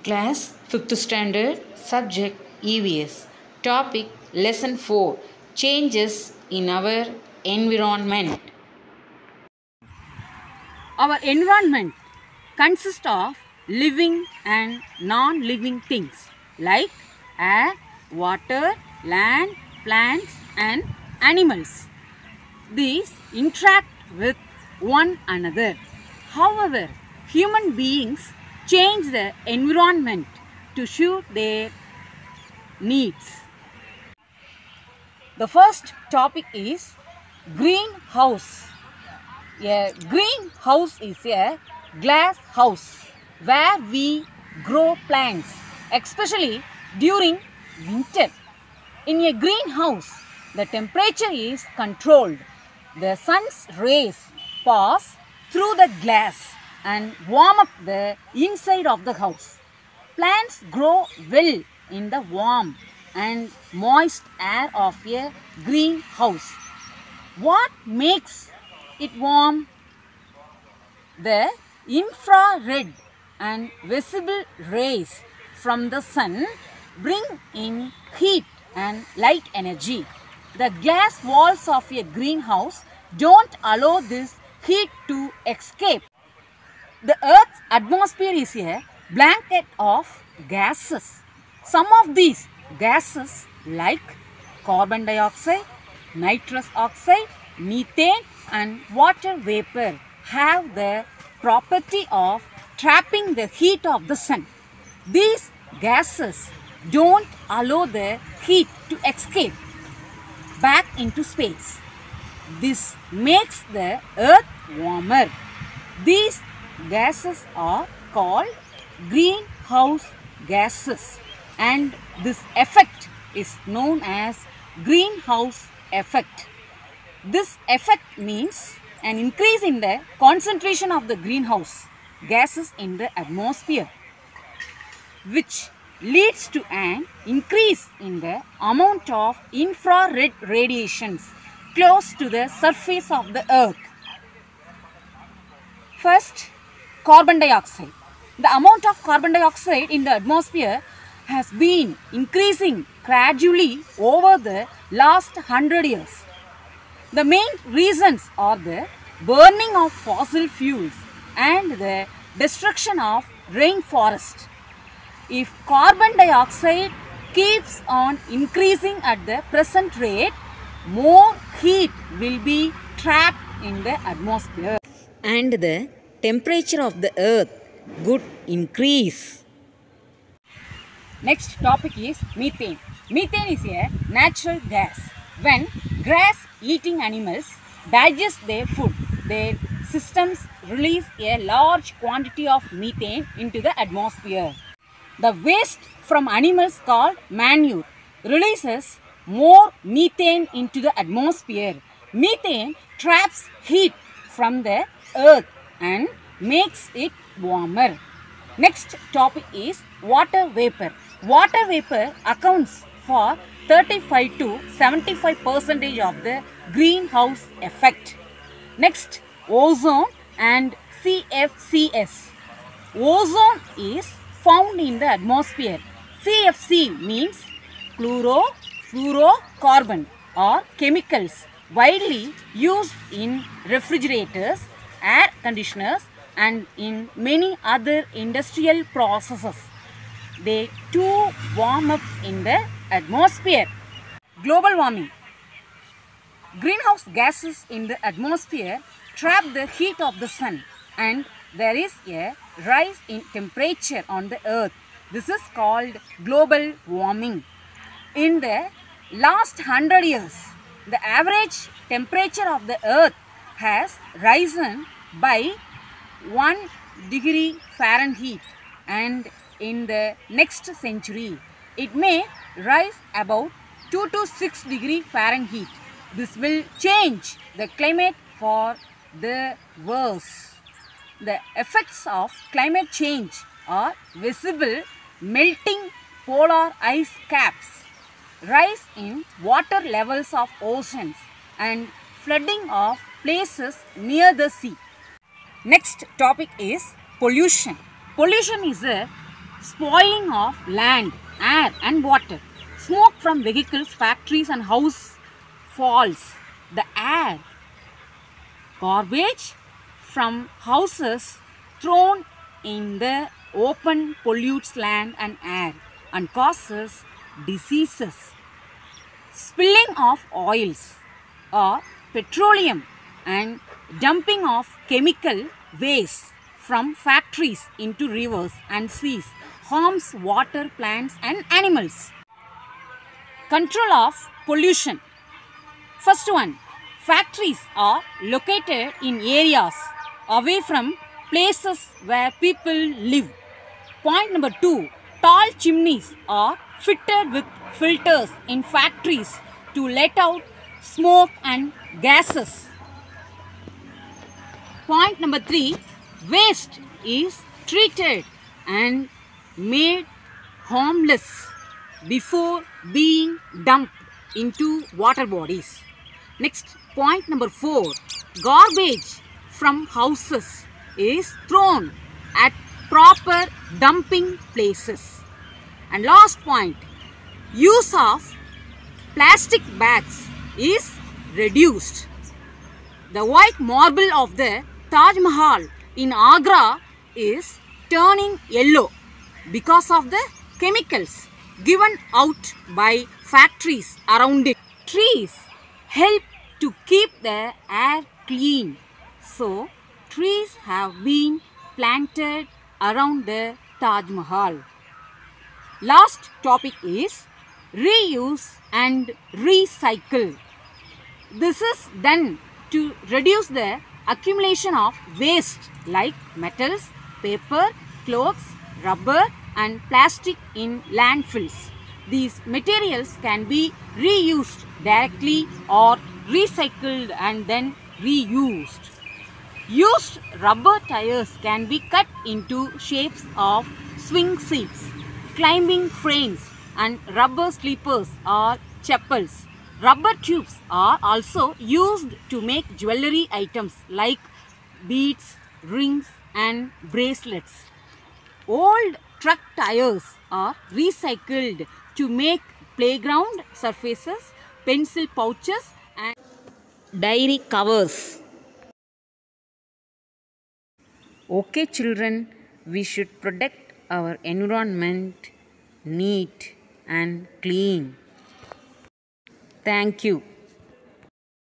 Class 5th Standard Subject EVS Topic Lesson 4 Changes in our Environment. Our environment consists of living and non-living things like air, water, land, plants and animals. These interact with one another. However, human beings change the environment to suit their needs. The first topic is greenhouse. A greenhouse is a glass house where we grow plants, especially during winter. In a greenhouse, the temperature is controlled. The sun's rays pass through the glass and warm up the inside of the house. Plants grow well in the warm and moist air of a greenhouse. What makes it warm? The infrared and visible rays from the sun bring in heat and light energy. The glass walls of a greenhouse don't allow this heat to escape. The Earth's atmosphere is a blanket of gases. Some of these gases like carbon dioxide, nitrous oxide, methane and water vapor have the property of trapping the heat of the sun. These gases don't allow the heat to escape back into space. This makes the earth warmer. These gases are called greenhouse gases and this effect is known as greenhouse effect. This effect means an increase in the concentration of the greenhouse gases in the atmosphere, which leads to an increase in the amount of infrared radiations close to the surface of the earth. First, carbon dioxide. The amount of carbon dioxide in the atmosphere has been increasing gradually over the last 100 years. The main reasons are the burning of fossil fuels and the destruction of rainforest. If carbon dioxide keeps on increasing at the present rate, more heat will be trapped in the atmosphere and the temperature of the earth would increase. Next topic is methane. Methane is a natural gas. When grass-eating animals digest their food, their systems release a large quantity of methane into the atmosphere. The waste from animals called manure releases more methane into the atmosphere. Methane traps heat from the earth and makes it warmer. Next topic is water vapor. Water vapor accounts for 35 to 75% of the greenhouse effect. Next, ozone and CFCs. Ozone is found in the atmosphere. CFC means chlorofluorocarbon or chemicals widely used in refrigerators, air conditioners and in many other industrial processes. They too warm up in the atmosphere. Global warming. Greenhouse gases in the atmosphere trap the heat of the sun and there is a rise in temperature on the earth. This is called global warming. In the last 100 years, the average temperature of the earth has risen by 1 degree Fahrenheit and in the next century, it may rise about 2 to 6 degree Fahrenheit. This will change the climate for the worse. The effects of climate change are visible: melting polar ice caps, rise in water levels of oceans and flooding of places near the sea. Next topic is pollution. Pollution is a spoiling of land, air and water. Smoke from vehicles, factories and house falls the air. Garbage from houses thrown in the open pollutes land and air and causes diseases. Spilling of oils or petroleum and dumping of chemical waste from factories into rivers and seas harms water, plants and animals. Control of pollution. First one, factories are located in areas away from places where people live. Point number 2, tall chimneys are fitted with filters in factories to let out smoke and gases. Point number 3, waste is treated and made harmless before being dumped into water bodies. Next, point number 4, garbage from houses is thrown at proper dumping places. And last point, use of plastic bags is reduced. The white marble of the Taj Mahal in Agra is turning yellow because of the chemicals given out by factories around it. Trees help to keep the air clean. So, trees have been planted around the Taj Mahal. Last topic is reuse and recycle. This is done to reduce the accumulation of waste like metals, paper, clothes, rubber and plastic in landfills. These materials can be reused directly or recycled and then reused. Used rubber tires can be cut into shapes of swing seats, climbing frames and rubber sleepers or chapels. Rubber tubes are also used to make jewelry items like beads, rings and bracelets. Old truck tires are recycled to make playground surfaces, pencil pouches and diary covers. Okay children, we should protect our environment neat and clean. Thank you.